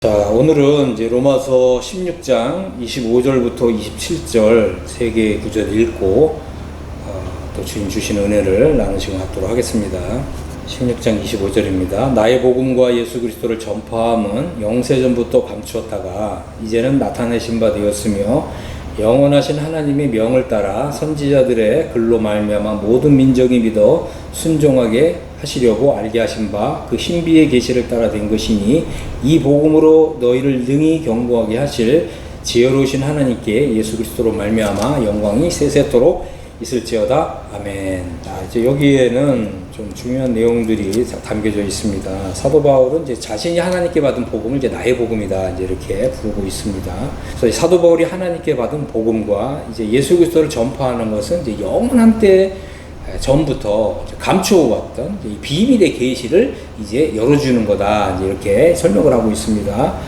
자, 오늘은 이제 로마서 16장 25절부터 27절 세 개의 구절 읽고 또 주님 주신 은혜를 나누시고 갖도록 하겠습니다. 16장 25절입니다. 나의 복음과 예수 그리스도를 전파함은 영세전부터 감추었다가 이제는 나타내신 바 되었으며 영원하신 하나님의 명을 따라 선지자들의 글로 말미암아 모든 민족이 믿어 순종하게 하시려고 알게 하신 바 그 신비의 계시를 따라 된 것이니 이 복음으로 너희를 능히 경고하게 하실 지혜로우신 하나님께 예수 그리스도로 말미암아 영광이 세세토록 있을지어다. 아멘. 이제 여기에는 좀 중요한 내용들이 담겨져 있습니다. 사도 바울은 이제 자신이 하나님께 받은 복음을 이제 나의 복음이다 이제 이렇게 부르고 있습니다. 그래서 사도 바울이 하나님께 받은 복음과 이제 예수 그리스도를 전파하는 것은 이제 영원한 때 전부터 감추어왔던 이 비밀의 계시를 이제 열어주는 거다 이제 이렇게 설명을 하고 있습니다.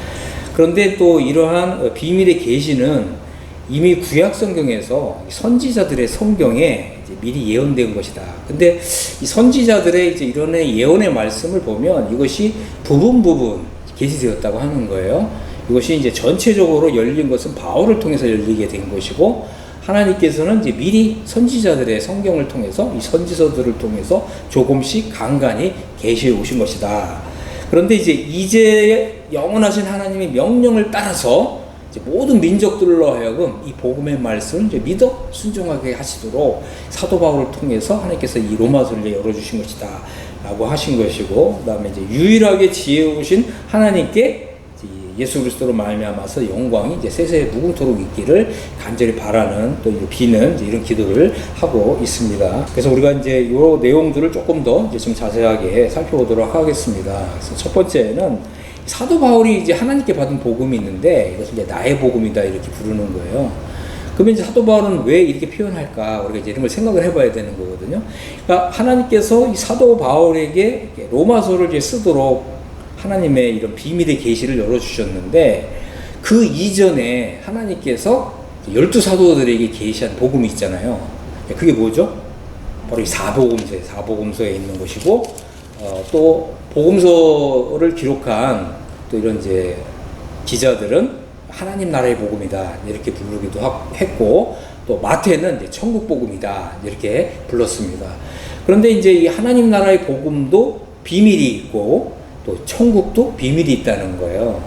그런데 또 이러한 비밀의 계시는 이미 구약 성경에서 선지자들의 성경에 이제 미리 예언된 것이다. 근데 이 선지자들의 이제 이런 예언의 말씀을 보면 이것이 부분 계시되었다고 하는 거예요. 이것이 이제 전체적으로 열린 것은 바울을 통해서 열리게 된 것이고, 하나님께서는 이제 미리 선지자들의 성경을 통해서 이 선지서들을 통해서 조금씩 간간히 계시해 오신 것이다. 그런데 이제 영원하신 하나님의 명령을 따라서 이제 모든 민족들로 하여금 이 복음의 말씀을 이제 믿어 순종하게 하시도록 사도 바울을 통해서 하나님께서 이 로마서를 열어주신 것이다 라고 하신 것이고, 그 다음에 이제 유일하게 지혜로우신 하나님께 예수 그리스도로 말미암아서 영광이 이제 세세에 무궁토록 있기를 간절히 바라는, 또 비는 이제 이런 기도를 하고 있습니다. 그래서 우리가 이제 이 내용들을 조금 더 이제 좀 자세하게 살펴보도록 하겠습니다. 그래서 첫 번째는 사도 바울이 이제 하나님께 받은 복음이 있는데 이것을 이제 나의 복음이다 이렇게 부르는 거예요. 그러면 이제 사도 바울은 왜 이렇게 표현할까? 우리가 이제 이런 걸 생각을 해봐야 되는 거거든요. 그러니까 하나님께서 이 사도 바울에게 로마서를 이제 쓰도록 하나님의 이런 비밀의 계시를 열어주셨는데, 그 이전에 하나님께서 12사도들에게 계시한 복음이 있잖아요. 그게 뭐죠? 바로 이 사복음서에 있는 것이고, 또 복음서를 기록한 또 이런 이제 기자들은 하나님 나라의 복음이다 이렇게 부르기도 했고, 또 마태는 이제 천국 복음이다 이렇게 불렀습니다. 그런데 이제 이 하나님 나라의 복음도 비밀이 있고 또 천국도 비밀이 있다는 거예요.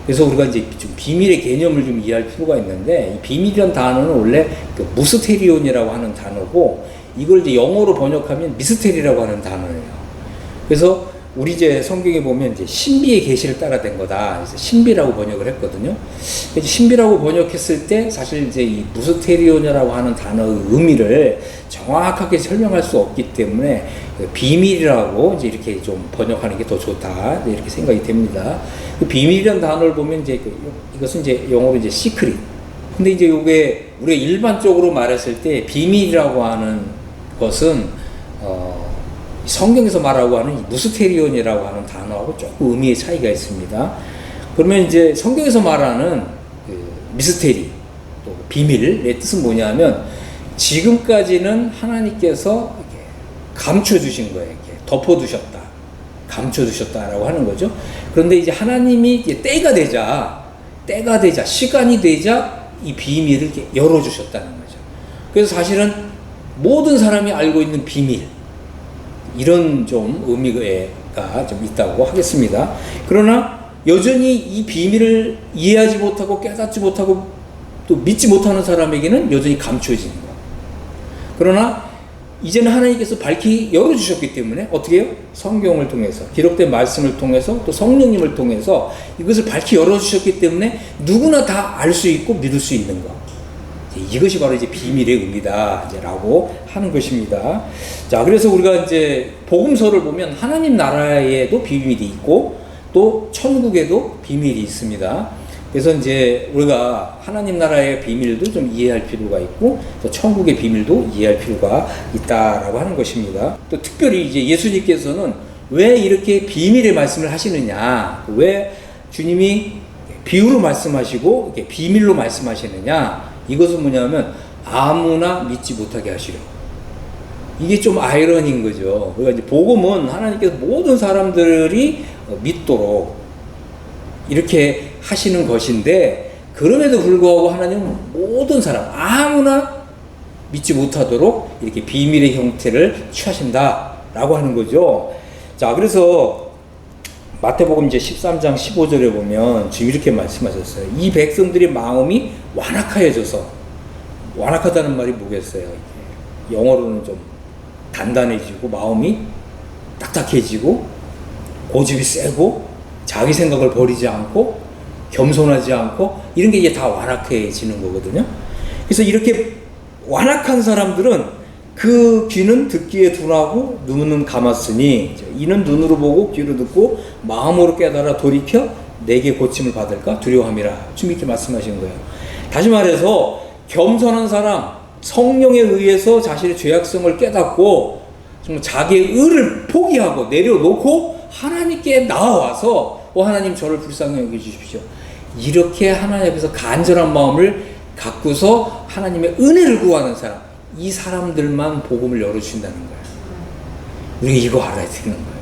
그래서 우리가 이제 좀 비밀의 개념을 좀 이해할 필요가 있는데, 이 비밀이라는 단어는 원래 그 무스테리온이라고 하는 단어고, 이걸 이제 영어로 번역하면 미스테리라고 하는 단어예요. 그래서 우리 이제 성경에 보면 이제 신비의 계시를 따라 된 거다. 그래서 신비라고 번역을 했거든요. 신비라고 번역했을 때 사실 이제 이 무스테리온이라고 하는 단어의 의미를 정확하게 설명할 수 없기 때문에 비밀이라고 이제 이렇게 좀 번역하는 게 더 좋다 이렇게 생각이 됩니다. 그 비밀이라는 단어를 보면 이제 이것은 이제 영어로 이제 시크릿. 근데 이제 이게 우리가 일반적으로 말했을 때 비밀이라고 하는 것은 성경에서 말하고 하는 무스테리온이라고 하는 단어하고 조금 의미의 차이가 있습니다. 그러면 이제 성경에서 말하는 그 미스테리, 또 비밀의 뜻은 뭐냐면, 지금까지는 하나님께서 감춰주신 거예요. 이렇게 덮어두셨다, 감춰두셨다라고 하는 거죠. 그런데 이제 하나님이 이제 때가 되자, 시간이 되자 이 비밀을 이렇게 열어주셨다는 거죠. 그래서 사실은 모든 사람이 알고 있는 비밀, 이런 좀 의미가 좀 있다고 하겠습니다. 그러나 여전히 이 비밀을 이해하지 못하고 깨닫지 못하고 또 믿지 못하는 사람에게는 여전히 감춰지는 거예요. 그러나 이제는 하나님께서 밝히 열어주셨기 때문에 어떻게 해요? 성경을 통해서, 기록된 말씀을 통해서, 또 성령님을 통해서 이것을 밝히 열어주셨기 때문에 누구나 다 알 수 있고 믿을 수 있는 것. 이것이 바로 이제 비밀의 의미다 라고 하는 것입니다. 자, 그래서 우리가 이제 복음서를 보면 하나님 나라에도 비밀이 있고 또 천국에도 비밀이 있습니다. 그래서 이제 우리가 하나님 나라의 비밀도 좀 이해할 필요가 있고 또 천국의 비밀도 이해할 필요가 있다라고 하는 것입니다. 또 특별히 이제 예수님께서는 왜 이렇게 비밀의 말씀을 하시느냐, 왜 주님이 비유로 말씀하시고 이렇게 비밀로 말씀하시느냐, 이것은 뭐냐면 아무나 믿지 못하게 하시려고. 이게 좀 아이러니인 거죠. 그러니까 이제 복음은 하나님께서 모든 사람들이 믿도록 이렇게 하시는 것인데, 그럼에도 불구하고 하나님은 모든 사람 아무나 믿지 못하도록 이렇게 비밀의 형태를 취하신다라고 하는 거죠. 자, 그래서 마태복음 이제 13장 15절에 보면 지금 이렇게 말씀하셨어요. 이 백성들의 마음이 완악하여져서, 완악하다는 말이 뭐겠어요? 영어로는 좀 단단해지고 마음이 딱딱해지고 고집이 세고 자기 생각을 버리지 않고 겸손하지 않고 이런 게 이제 다 완악해지는 거거든요. 그래서 이렇게 완악한 사람들은 그 귀는 듣기에 둔하고 눈은 감았으니 이는 눈으로 보고 귀로 듣고 마음으로 깨달아 돌이켜 내게 고침을 받을까 두려워함이라. 지금 이렇게 말씀하시는 거예요. 다시 말해서 겸손한 사람, 성령에 의해서 자신의 죄악성을 깨닫고 정말 자기의 의를 포기하고 내려놓고 하나님께 나와서 하나님 저를 불쌍히 여겨주십시오. 이렇게 하나님 앞에서 간절한 마음을 갖고서 하나님의 은혜를 구하는 사람, 이 사람들만 복음을 열어주신다는 거예요. 우리가 이거 알아야 되는 거예요.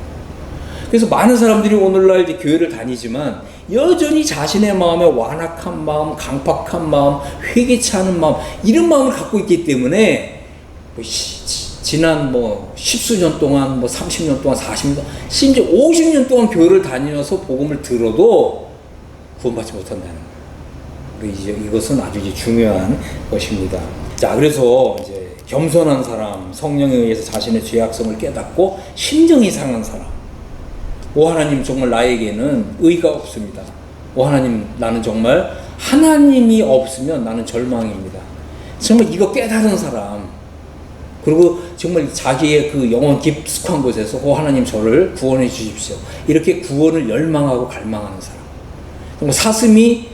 그래서 많은 사람들이 오늘날 이제 교회를 다니지만 여전히 자신의 마음에 완악한 마음, 강팍한 마음, 회개치 않은 마음, 이런 마음을 갖고 있기 때문에 지난 십수년 동안 30년 동안 40년 동안 심지어 50년 동안 교회를 다니면서 복음을 들어도 구원받지 못한다는 거예요. 이제 이것은 아주 이제 중요한 것입니다. 자, 그래서 이제 겸손한 사람, 성령에 의해서 자신의 죄악성을 깨닫고 심정이 상한 사람. 오 하나님, 정말 나에게는 의가 없습니다. 오 하나님, 나는 정말 하나님이 없으면 나는 절망입니다. 정말 이거 깨달은 사람, 그리고 정말 자기의 그 영혼 깊숙한 곳에서 오 하나님 저를 구원해 주십시오. 이렇게 구원을 열망하고 갈망하는 사람. 정말 사슴이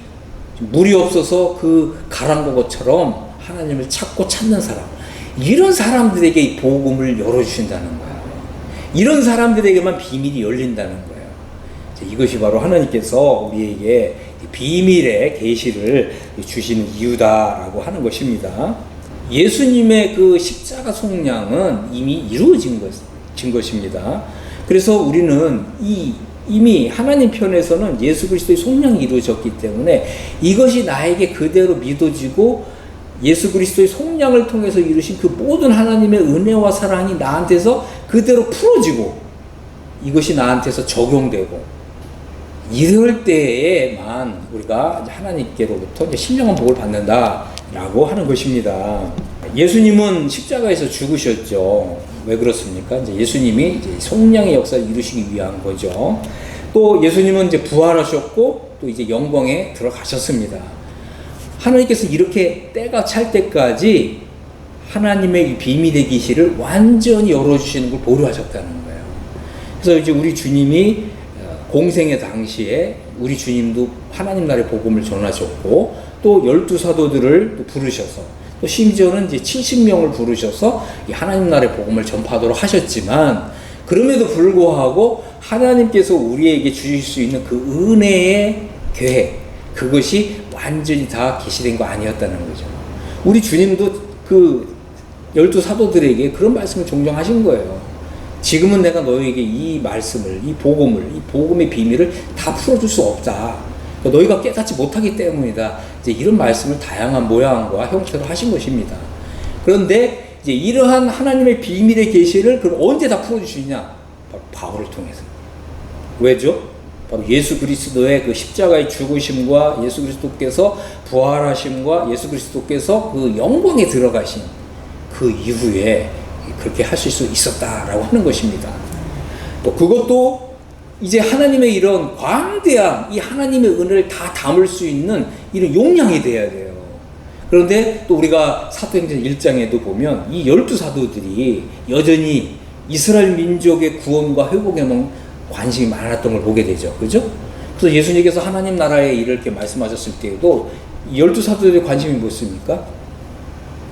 물이 없어서 그 가랑보고처럼 하나님을 찾고 찾는 사람. 이런 사람들에게 이 복음을 열어주신다는 거예요. 이런 사람들에게만 비밀이 열린다는 거예요. 이것이 바로 하나님께서 우리에게 비밀의 계시를 주시는 이유다라고 하는 것입니다. 예수님의 그 십자가 속량은 이미 이루어진 것입니다. 그래서 우리는 이미 하나님 편에서는 예수 그리스도의 속량이 이루어졌기 때문에 이것이 나에게 그대로 믿어지고 예수 그리스도의 속량을 통해서 이루신 그 모든 하나님의 은혜와 사랑이 나한테서 그대로 풀어지고 이것이 나한테서 적용되고 이럴 때에만 우리가 하나님께로부터 신령한 복을 받는다라고 하는 것입니다. 예수님은 십자가에서 죽으셨죠. 왜 그렇습니까? 이제 예수님이 이제 속량의 역사를 이루시기 위한 거죠. 또 예수님은 이제 부활하셨고 또 이제 영광에 들어가셨습니다. 하나님께서 이렇게 때가 찰 때까지 하나님의 이 비밀의 계시를 완전히 열어주시는 걸 보류하셨다는 거예요. 그래서 이제 우리 주님이 공생의 당시에 우리 주님도 하나님 나라의 복음을 전하셨고 또 12사도들을 또 부르셔서 또 심지어는 이제 70명을 부르셔서 이 하나님 나라의 복음을 전파하도록 하셨지만 그럼에도 불구하고 하나님께서 우리에게 주실 수 있는 그 은혜의 계획, 그것이 완전히 다 계시된 거 아니었다는 거죠. 우리 주님도 그 12사도들에게 그런 말씀을 종종 하신 거예요. 지금은 내가 너에게 이 말씀을, 이 복음의 비밀을 다 풀어줄 수 없다. 너희가 깨닫지 못하기 때문이다. 이제 이런 말씀을 다양한 모양과 형태로 하신 것입니다. 그런데 이제 이러한 하나님의 비밀의 계시를 그럼 언제 다 풀어주시냐? 바로 바울을 통해서. 왜죠? 바로 예수 그리스도의 그 십자가의 죽으심과 예수 그리스도께서 부활하심과 예수 그리스도께서 그 영광에 들어가신 그 이후에 그렇게 하실 수 있었다라고 하는 것입니다. 또 그것도 이제 하나님의 이런 광대한 이 하나님의 은혜를 다 담을 수 있는 이런 용량이 돼야 돼요. 그런데 또 우리가 사도행전 1장에도 보면 이 12사도들이 여전히 이스라엘 민족의 구원과 회복에만 관심이 많았던 걸 보게 되죠. 그죠? 그래서 예수님께서 하나님 나라의 일을 이렇게 말씀하셨을 때에도 이 12사도들의 관심이 무엇입니까?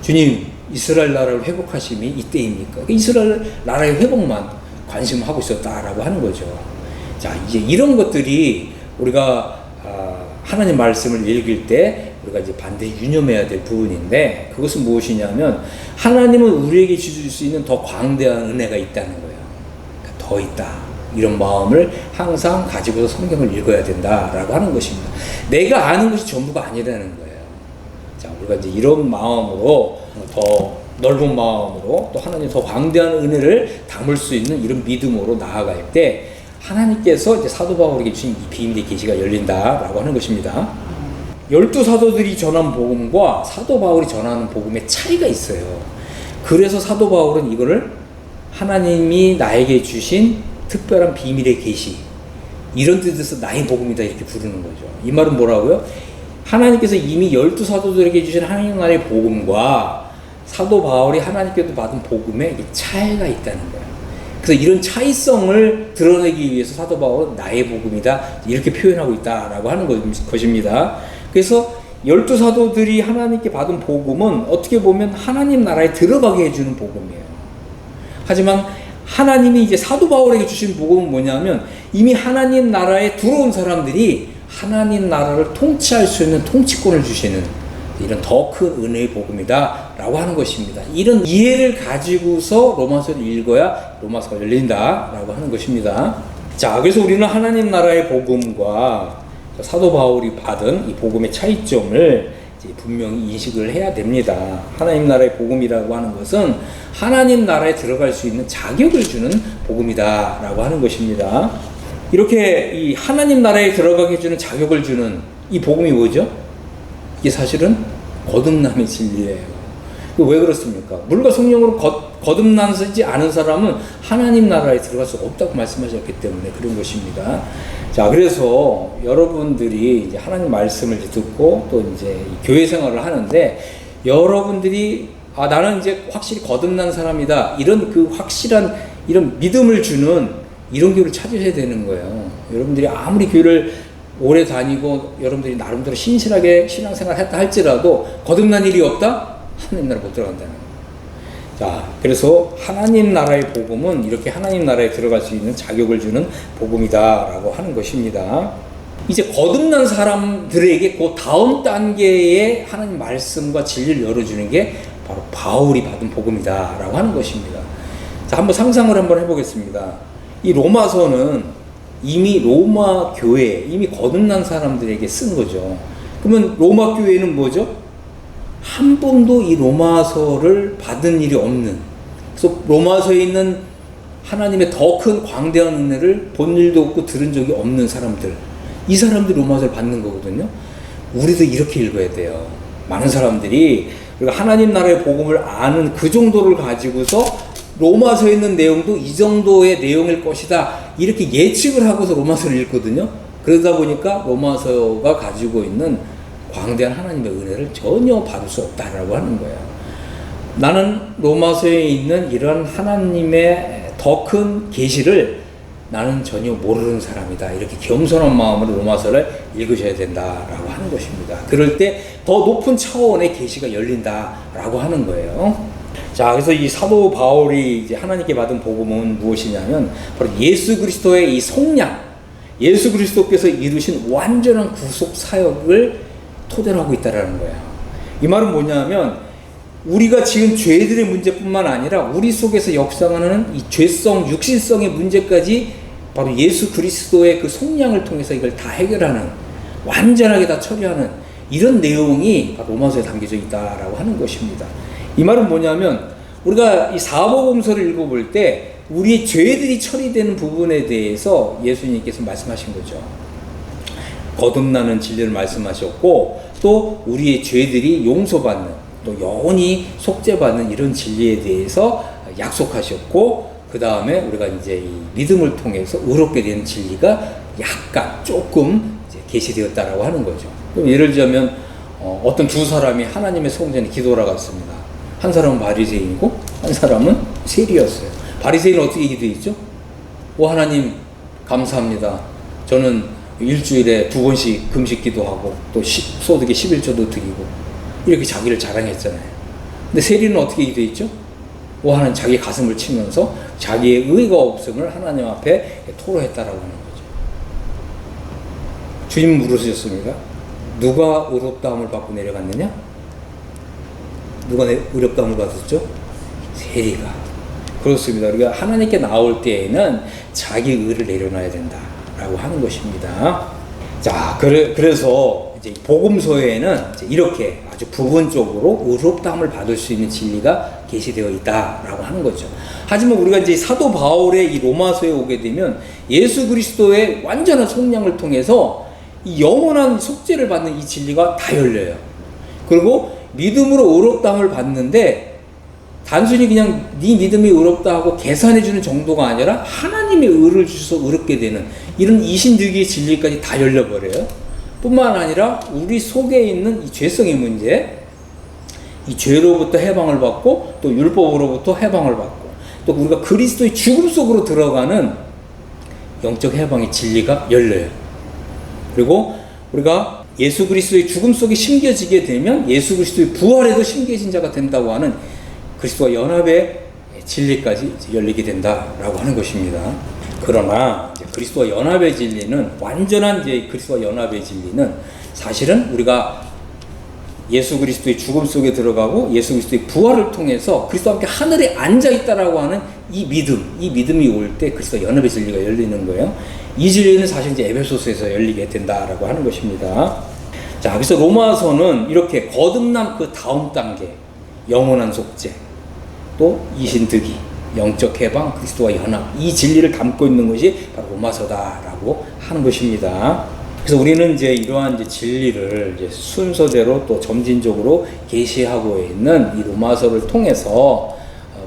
주님, 이스라엘 나라를 회복하심이 이때입니까? 이스라엘 나라의 회복만 관심하고 있었다라고 하는 거죠. 자, 이제 이런 것들이 우리가 하나님 말씀을 읽을 때 우리가 이제 반드시 유념해야 될 부분인데 그것은 무엇이냐면 하나님은 우리에게 주실 수 있는 더 광대한 은혜가 있다는 거예요. 그러니까 더 있다. 이런 마음을 항상 가지고서 성경을 읽어야 된다라고 하는 것입니다. 내가 아는 것이 전부가 아니라는 거예요. 자, 우리가 이제 이런 마음으로 더 넓은 마음으로 또 하나님 더 광대한 은혜를 담을 수 있는 이런 믿음으로 나아갈 때 하나님께서 이제 사도 바울에게 주신 이 비밀의 계시가 열린다라고 하는 것입니다. 12사도들이 전한 복음과 사도 바울이 전하는 복음의 차이가 있어요. 그래서 사도 바울은 이거를 하나님이 나에게 주신 특별한 비밀의 계시, 이런 뜻에서 나의 복음이다 이렇게 부르는 거죠. 이 말은 뭐라고요? 하나님께서 이미 12사도들에게 주신 하나님 나라의 복음과 사도 바울이 하나님께도 받은 복음에 차이가 있다는 거예요. 그래서 이런 차이성을 드러내기 위해서 사도 바울은 나의 복음이다 이렇게 표현하고 있다라고 하는 것입니다. 그래서 12사도들이 하나님께 받은 복음은 어떻게 보면 하나님 나라에 들어가게 해주는 복음이에요. 하지만 하나님이 이제 사도 바울에게 주신 복음은 뭐냐면 이미 하나님 나라에 들어온 사람들이 하나님 나라를 통치할 수 있는 통치권을 주시는 이런 더 큰 은혜의 복음이다 라고 하는 것입니다. 이런 이해를 가지고서 로마서를 읽어야 로마서가 열린다 라고 하는 것입니다. 자, 그래서 우리는 하나님 나라의 복음과 사도 바울이 받은 이 복음의 차이점을 이제 분명히 인식을 해야 됩니다. 하나님 나라의 복음이라고 하는 것은 하나님 나라에 들어갈 수 있는 자격을 주는 복음이다 라고 하는 것입니다. 이렇게 이 하나님 나라에 들어가게 해주는 자격을 주는 이 복음이 뭐죠? 이게 사실은 거듭남의 진리예요. 왜 그렇습니까? 물과 성령으로 거듭나지 않은 사람은 하나님 나라에 들어갈 수 없다고 말씀하셨기 때문에 그런 것입니다. 자, 그래서 여러분들이 이제 하나님 말씀을 듣고 또 이제 교회 생활을 하는데 여러분들이 나는 이제 확실히 거듭난 사람이다. 이런 그 확실한 이런 믿음을 주는 이런 교회를 찾으셔야 되는 거예요. 여러분들이 아무리 교회를 오래 다니고 여러분들이 나름대로 신실하게 신앙생활 했다 할지라도 거듭난 일이 없다? 하나님 나라 못 들어간다는 거예요. 자, 그래서 하나님 나라의 복음은 이렇게 하나님 나라에 들어갈 수 있는 자격을 주는 복음이다라고 하는 것입니다. 이제 거듭난 사람들에게 그 다음 단계의 하나님 말씀과 진리를 열어주는 게 바로 바울이 받은 복음이다라고 하는 것입니다. 자, 한번 상상을 한번 해보겠습니다. 이 로마서는 이미 로마 교회, 이미 거듭난 사람들에게 쓴 거죠. 그러면 로마 교회는 뭐죠? 한 번도 이 로마서를 받은 일이 없는, 그래서 로마서에 있는 하나님의 더 큰 광대한 은혜를 본 일도 없고 들은 적이 없는 사람들, 이 사람들이 로마서를 받는 거거든요. 우리도 이렇게 읽어야 돼요. 많은 사람들이 하나님 나라의 복음을 아는 그 정도를 가지고서 로마서에 있는 내용도 이 정도의 내용일 것이다 이렇게 예측을 하고서 로마서를 읽거든요. 그러다 보니까 로마서가 가지고 있는 광대한 하나님의 은혜를 전혀 받을 수 없다라고 하는 거예요. 나는 로마서에 있는 이런 하나님의 더 큰 계시를 나는 전혀 모르는 사람이다. 이렇게 겸손한 마음으로 로마서를 읽으셔야 된다라고 하는 것입니다. 그럴 때 더 높은 차원의 계시가 열린다라고 하는 거예요. 자, 그래서 이 사도 바울이 이제 하나님께 받은 복음은 무엇이냐면 바로 예수 그리스도의 이 속량, 예수 그리스도께서 이루신 완전한 구속 사역을 토대로 하고 있다라는 거예요. 이 말은 뭐냐면 우리가 지은 죄들의 문제뿐만 아니라 우리 속에서 역사하는 이 죄성, 육신성의 문제까지 바로 예수 그리스도의 그 속량을 통해서 이걸 다 해결하는, 완전하게 다 처리하는 이런 내용이 로마서에 담겨져 있다라고 하는 것입니다. 이 말은 뭐냐면 우리가 이 사복음서를 읽어볼 때 우리의 죄들이 처리되는 부분에 대해서 예수님께서 말씀하신 거죠. 거듭나는 진리를 말씀하셨고 또 우리의 죄들이 용서받는, 또 영원히 속죄받는 이런 진리에 대해서 약속하셨고, 그 다음에 우리가 이제 이 믿음을 통해서 의롭게 되는 진리가 약간 조금 이제 계시되었다라고 하는 거죠. 그럼 예를 들자면 어떤 두 사람이 하나님의 성전에 기도하러 갔습니다. 한 사람은 바리새인이고 한 사람은 세리였어요. 바리새인은 어떻게 기도했죠? 하나님 감사합니다. 저는 일주일에 2번씩 금식 기도하고 또 소득의 11조도 드리고 이렇게 자기를 자랑했잖아요. 근데 세리는 어떻게 기도했죠? 하나님 자기 가슴을 치면서 자기의 의가 없음을 하나님 앞에 토로했다라고 하는 거죠. 주님 물으셨습니다. 누가 의롭다함을 받고 내려갔느냐? 누가 의롭다함을 받았죠? 세리가. 그렇습니다. 우리가 하나님께 나올 때에는 자기 의를 내려놔야 된다라고 하는 것입니다. 자, 그래서 이제 복음서에는 이제 이렇게 아주 부분적으로 의롭다함을 받을 수 있는 진리가 계시되어 있다라고 하는 거죠. 하지만 우리가 이제 사도 바울의 이 로마서에 오게 되면 예수 그리스도의 완전한 속량을 통해서 이 영원한 속죄를 받는 이 진리가 다 열려요. 그리고 믿음으로 의롭다함을 받는데 단순히 그냥 네 믿음이 의롭다 하고 계산해주는 정도가 아니라 하나님의 의를 주셔서 의롭게 되는 이런 이신득의 진리까지 다 열려버려요. 뿐만 아니라 우리 속에 있는 이 죄성의 문제, 이 죄로부터 해방을 받고 또 율법으로부터 해방을 받고 또 우리가 그리스도의 죽음 속으로 들어가는 영적 해방의 진리가 열려요. 그리고 우리가 예수 그리스도의 죽음 속에 심겨지게 되면 예수 그리스도의 부활에도 심겨진 자가 된다고 하는 그리스도와 연합의 진리까지 열리게 된다라고 하는 것입니다. 그러나 이제 그리스도와 연합의 진리는 완전한 이제 그리스도와 연합의 진리는 사실은 우리가 예수 그리스도의 죽음 속에 들어가고 예수 그리스도의 부활을 통해서 그리스도와 함께 하늘에 앉아 있다라고 하는 이 믿음이 올 때 그리스도와 연합의 진리가 열리는 거예요. 이 진리는 사실 이제 에베소서에서 열리게 된다라고 하는 것입니다. 자, 그래서 로마서는 이렇게 거듭남 그 다음 단계 영원한 속죄 또 이신득이 영적 해방 그리스도와 연합 이 진리를 담고 있는 것이 바로 로마서다라고 하는 것입니다. 그래서 우리는 이제 이러한 이제 진리를 이제 순서대로 또 점진적으로 계시하고 있는 이 로마서를 통해서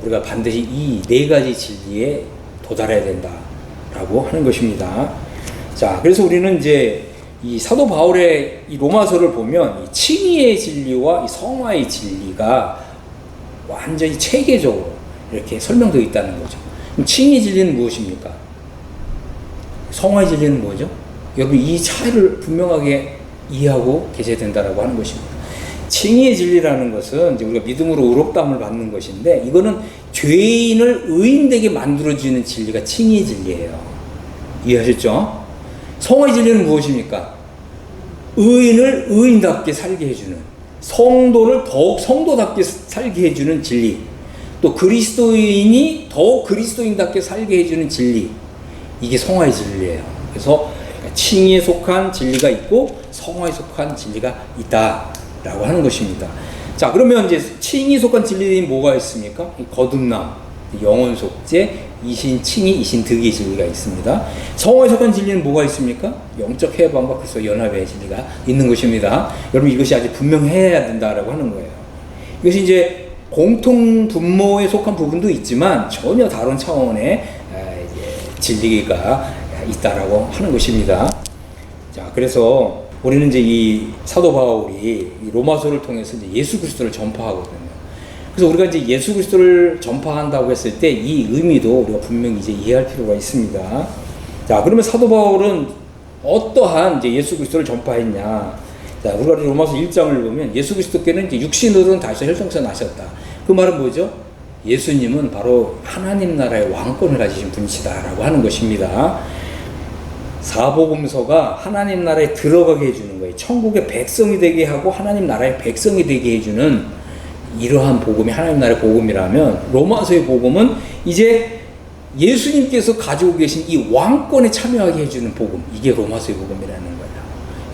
우리가 반드시 이 네 가지 진리에 도달해야 된다라고 하는 것입니다. 자, 그래서 우리는 이제 이 사도 바울의 이 로마서를 보면 이 칭의의 진리와 이 성화의 진리가 완전히 체계적으로 이렇게 설명되어 있다는 거죠. 그럼 칭의 진리는 무엇입니까? 성화의 진리는 뭐죠? 여러분 이 차이를 분명하게 이해하고 계셔야 된다라고 하는 것입니다. 칭의의 진리라는 것은 이제 우리가 믿음으로 의롭다함을 받는 것인데 이거는 죄인을 의인되게 만들어주는 진리가 칭의의 진리예요. 이해하셨죠? 성화의 진리는 무엇입니까? 의인을 의인답게 살게 해주는 성도를 더욱 성도답게 살게 해주는 진리 또 그리스도인이 더욱 그리스도인답게 살게 해주는 진리 이게 성화의 진리예요. 그래서 칭의에 속한 진리가 있고 성화에 속한 진리가 있다라고 하는 것입니다. 자, 그러면 이제 칭의에 속한 진리는 뭐가 있습니까? 거듭남, 영원 속죄, 이신칭의, 이신득의 진리가 있습니다. 성화에 속한 진리는 뭐가 있습니까? 영적 해방과 그리스도 연합의 진리가 있는 것입니다. 여러분 이것이 아주 분명해야 된다라고 하는 거예요. 이것이 이제 공통 분모에 속한 부분도 있지만 전혀 다른 차원의 진리가 있다라고 하는 것입니다. 자, 그래서 우리는 이제 이 사도 바울이 이 로마서를 통해서 이제 예수 그리스도를 전파하거든요. 그래서 우리가 이제 예수 그리스도를 전파한다고 했을 때 이 의미도 우리가 분명히 이제 이해할 필요가 있습니다. 자, 그러면 사도 바울은 어떠한 이제 예수 그리스도를 전파했냐? 자, 우리가 로마서 1장을 보면 예수 그리스도께는 이제 육신으로는 다시 혈통에서 나셨다. 그 말은 뭐죠? 예수님은 바로 하나님 나라의 왕권을 가지신 분이시다라고 하는 것입니다. 사복음서가 하나님 나라에 들어가게 해주는 거예요. 천국의 백성이 되게 하고 하나님 나라의 백성이 되게 해주는 이러한 복음이 하나님 나라의 복음이라면 로마서의 복음은 이제 예수님께서 가지고 계신 이 왕권에 참여하게 해주는 복음 이게 로마서의 복음이라는 거예요.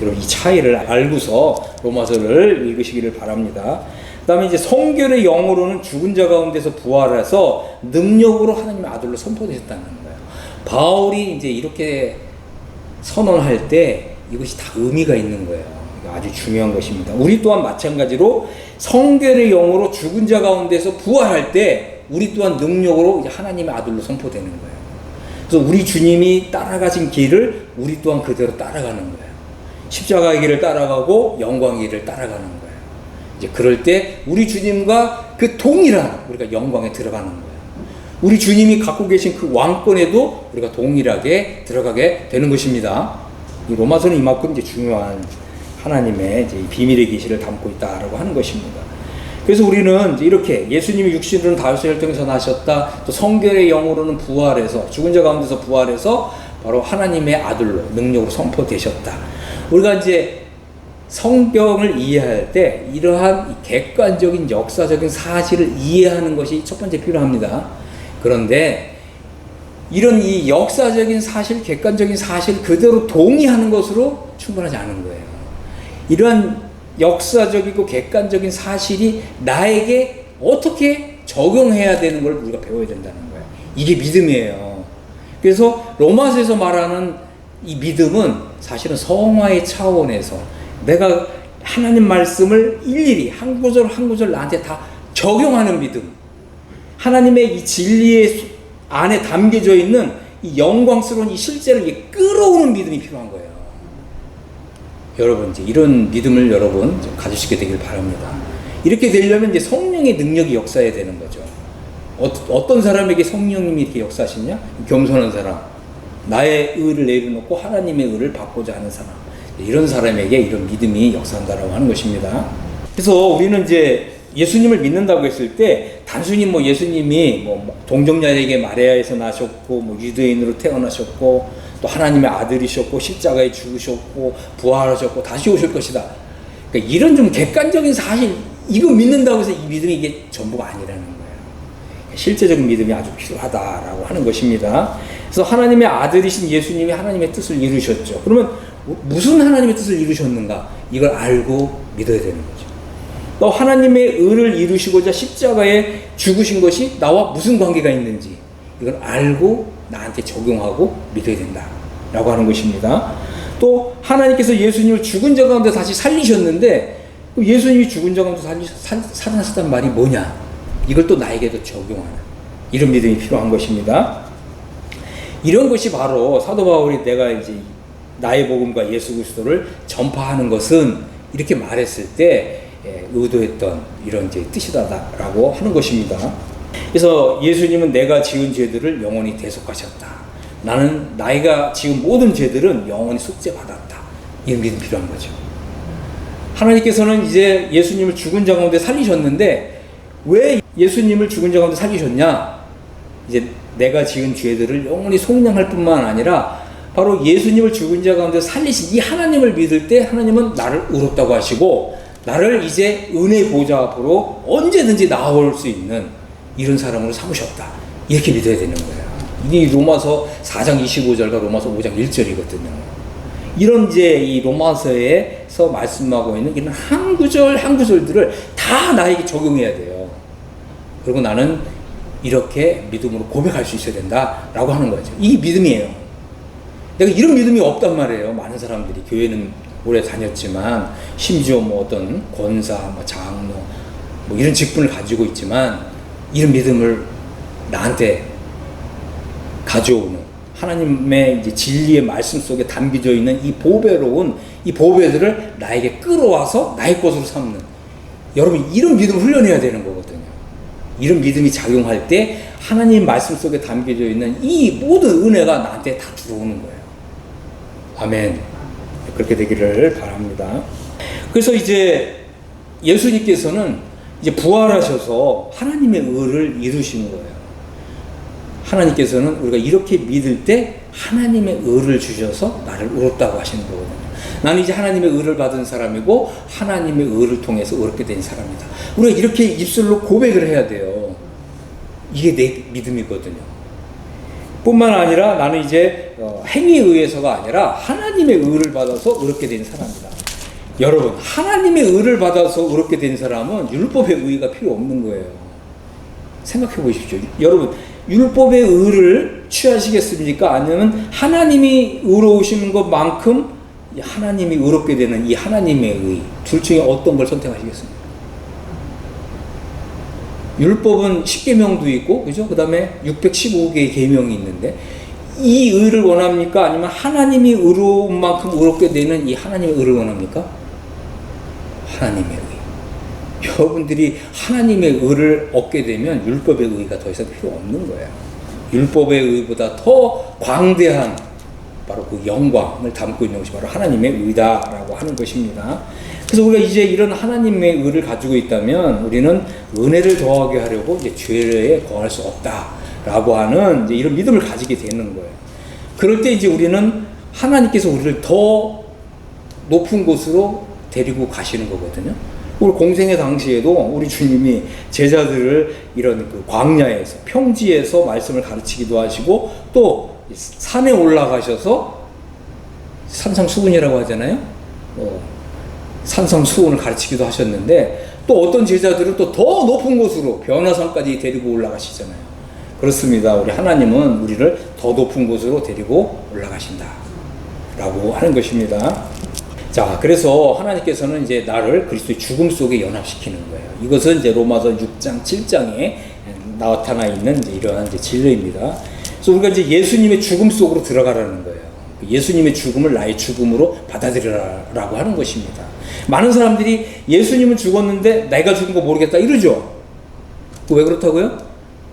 여러분 이 차이를 알고서 로마서를 읽으시기를 바랍니다. 그 다음에 이제 성결의 영으로는 죽은 자 가운데서 부활해서 능력으로 하나님의 아들로 선포되셨다는 거예요. 바울이 이제 이렇게 선언할 때 이것이 다 의미가 있는 거예요. 아주 중요한 것입니다. 우리 또한 마찬가지로 성결의 영으로 죽은 자 가운데서 부활할 때 우리 또한 능력으로 이제 하나님의 아들로 선포되는 거예요. 그래서 우리 주님이 따라가신 길을 우리 또한 그대로 따라가는 거예요. 십자가의 길을 따라가고 영광의 길을 따라가는 거예요. 이제 그럴 때 우리 주님과 그 동일한 우리가 영광에 들어가는 거예요. 우리 주님이 갖고 계신 그 왕권에도 우리가 동일하게 들어가게 되는 것입니다. 이 로마서는 이만큼 이제 중요한 하나님의 이제 비밀의 계시를 담고 있다라고 하는 것입니다. 그래서 우리는 이제 이렇게 예수님이 육신으로는 다윗의 혈통에서 나셨다. 또 성결의 영으로는 부활해서 죽은 자 가운데서 부활해서 바로 하나님의 아들로 능력으로 선포되셨다. 우리가 이제 성경을 이해할 때 이러한 객관적인 역사적인 사실을 이해하는 것이 첫 번째 필요합니다. 그런데 이런 이 역사적인 사실, 객관적인 사실 그대로 동의하는 것으로 충분하지 않은 거예요. 이러한 역사적이고 객관적인 사실이 나에게 어떻게 적용해야 되는 걸 우리가 배워야 된다는 거예요. 이게 믿음이에요. 그래서 로마서에서 말하는 이 믿음은 사실은 성화의 차원에서 내가 하나님 말씀을 일일이 한 구절 한 구절 나한테 다 적용하는 믿음, 하나님의 이 진리의 안에 담겨져 있는 이 영광스러운 이 실제를 끌어오는 믿음이 필요한 거예요. 여러분, 이제 이런 믿음을 여러분 가지시게 되길 바랍니다. 이렇게 되려면 이제 성령의 능력이 역사해야 되는 거죠. 어떤 사람에게 성령님이 이렇게 역사하시냐? 겸손한 사람, 나의 의를 내려놓고 하나님의 의를 받고자 하는 사람, 이런 사람에게 이런 믿음이 역사한다라고 하는 것입니다. 그래서 우리는 이제 예수님을 믿는다고 했을 때 단순히 뭐 예수님이 뭐 동정녀에게 마리아에서 나셨고 뭐 유대인으로 태어나셨고 또 하나님의 아들이셨고 십자가에 죽으셨고 부활하셨고 다시 오실 것이다. 그러니까 이런 좀 객관적인 사실 이거 믿는다고 해서 이 믿음이 이게 전부가 아니라는 거예요. 실제적인 믿음이 아주 필요하다라고 하는 것입니다. 그래서 하나님의 아들이신 예수님이 하나님의 뜻을 이루셨죠. 그러면 무슨 하나님의 뜻을 이루셨는가? 이걸 알고 믿어야 되는 거죠. 또 하나님의 의를 이루시고자 십자가에 죽으신 것이 나와 무슨 관계가 있는지 이걸 알고 나한테 적용하고 믿어야 된다라고 하는 것입니다. 또 하나님께서 예수님을 죽은 자 가운데 다시 살리셨는데 예수님이 죽은 자 가운데 살아나셨다는 말이 뭐냐? 이걸 또 나에게도 적용하는 이런 믿음이 필요한 것입니다. 이런 것이 바로 사도 바울이 내가 이제 나의 복음과 예수 그리스도를 전파하는 것은 이렇게 말했을 때 의도했던 이런 이제 뜻이다라고 하는 것입니다. 그래서 예수님은 내가 지은 죄들을 영원히 대속하셨다. 나는 나이가 지은 모든 죄들은 영원히 속죄받았다. 이런 믿음이 필요한 거죠. 하나님께서는 이제 예수님을 죽은 자 가운데 살리셨는데 왜 예수님을 죽은 자 가운데 살리셨냐? 이제 내가 지은 죄들을 영원히 속량할 뿐만 아니라 바로 예수님을 죽은 자 가운데 살리신 이 하나님을 믿을 때 하나님은 나를 의롭다고 하시고 나를 이제 은혜 보좌 앞으로 언제든지 나올 수 있는 이런 사람으로 삼으셨다. 이렇게 믿어야 되는 거예요. 이 로마서 4장 25절과 로마서 5장 1절이거든요. 이런 이제 이 로마서에서 말씀하고 있는 이런 한 구절 한 구절들을 다 나에게 적용해야 돼요. 그리고 나는 이렇게 믿음으로 고백할 수 있어야 된다라고 하는 거죠. 이게 믿음이에요. 내가 이런 믿음이 없단 말이에요. 많은 사람들이 교회는 오래 다녔지만 심지어 뭐 어떤 권사, 뭐 장로 뭐 이런 직분을 가지고 있지만 이런 믿음을 나한테 가져오는 하나님의 이제 진리의 말씀 속에 담겨져 있는 이 보배로운 이 보배들을 나에게 끌어와서 나의 것으로 삼는 여러분 이런 믿음을 훈련해야 되는 거거든요. 이런 믿음이 작용할 때 하나님 말씀 속에 담겨져 있는 이 모든 은혜가 나한테 다 들어오는 거예요. 아멘. 그렇게 되기를 바랍니다. 그래서 이제 예수님께서는 이제 부활하셔서 하나님의 의를 이루시는 거예요. 하나님께서는 우리가 이렇게 믿을 때 하나님의 의를 주셔서 나를 의롭다고 하시는 거거든요. 나는 이제 하나님의 의를 받은 사람이고 하나님의 의를 통해서 의롭게 된 사람이다. 우리가 이렇게 입술로 고백을 해야 돼요. 이게 내 믿음이거든요. 뿐만 아니라 나는 이제 행위에 의해서가 아니라 하나님의 의를 받아서 의롭게 된 사람이다. 여러분, 하나님의 의를 받아서 의롭게 된 사람은 율법의 의가 필요 없는 거예요. 생각해 보십시오. 여러분, 율법의 의를 취하시겠습니까? 아니면 하나님이 의로우신 것만큼 하나님이 의롭게 되는 이 하나님의 의, 둘 중에 어떤 걸 선택하시겠습니까? 율법은 10계명도 있고, 그죠? 그 다음에 615개의 계명이 있는데, 이 의를 원합니까? 아니면 하나님이 의로운 만큼 의롭게 되는 이 하나님의 의를 원합니까? 하나님의 의. 여러분들이 하나님의 의를 얻게 되면 율법의 의가 더 이상 필요 없는 거예요. 율법의 의보다 더 광대한 바로 그 영광을 담고 있는 것이 바로 하나님의 의다라고 하는 것입니다. 그래서 우리가 이제 이런 하나님의 의를 가지고 있다면 우리는 은혜를 더하게 하려고 이제 죄에 거할 수 없다라고 하는 이제 이런 믿음을 가지게 되는 거예요. 그럴 때 이제 우리는 하나님께서 우리를 더 높은 곳으로 데리고 가시는 거거든요. 우리 공생의 당시에도 우리 주님이 제자들을 이런 그 광야에서, 평지에서 말씀을 가르치기도 하시고, 또 산에 올라가셔서 산상수훈이라고 하잖아요. 산상수훈을 가르치기도 하셨는데, 또 어떤 제자들은 또 더 높은 곳으로 변화산까지 데리고 올라가시잖아요. 그렇습니다. 우리 하나님은 우리를 더 높은 곳으로 데리고 올라가신다 라고 하는 것입니다. 자, 그래서 하나님께서는 이제 나를 그리스도의 죽음 속에 연합시키는 거예요. 이것은 이제 로마서 6장, 7장에 나타나 있는 이제 이러한 이제 진리입니다. 그래서 우리가 이제 예수님의 죽음 속으로 들어가라는 거예요. 예수님의 죽음을 나의 죽음으로 받아들여라라고 하는 것입니다. 많은 사람들이 예수님은 죽었는데 내가 죽은 거 모르겠다 이러죠. 왜 그렇다고요?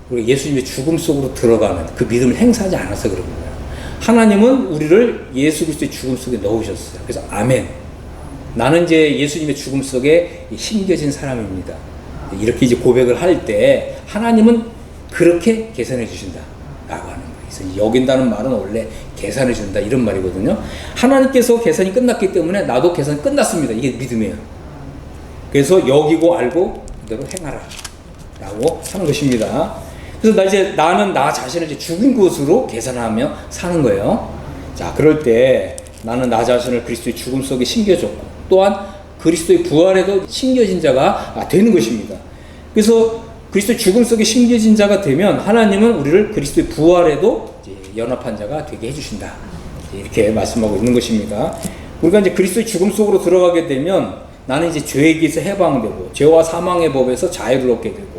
우리가 예수님의 죽음 속으로 들어가는 그 믿음을 행사하지 않아서 그런 거예요. 하나님은 우리를 예수 그리스도의 죽음 속에 넣으셨어요. 그래서 아멘. 나는 이제 예수님의 죽음 속에 심겨진 사람입니다. 이렇게 이제 고백을 할 때 하나님은 그렇게 계산해 주신다 라고 하는 거예요. 그래서 여긴다는 말은 원래 계산해 준다 이런 말이거든요. 하나님께서 계산이 끝났기 때문에 나도 계산이 끝났습니다. 이게 믿음이에요. 그래서 여기고 알고 그대로 행하라 라고 하는 것입니다. 그래서 나는 나 자신을 이제 죽은 것으로 계산하며 사는 거예요. 자, 그럴 때 나는 나 자신을 그리스도의 죽음 속에 심겨졌고, 또한 그리스도의 부활에도 심겨진 자가 되는 것입니다. 그래서 그리스도의 죽음 속에 심겨진 자가 되면 하나님은 우리를 그리스도의 부활에도 이제 연합한 자가 되게 해주신다. 이렇게 말씀하고 있는 것입니다. 우리가 이제 그리스도의 죽음 속으로 들어가게 되면 나는 이제 죄에게서 해방되고, 죄와 사망의 법에서 자유를 얻게 되고,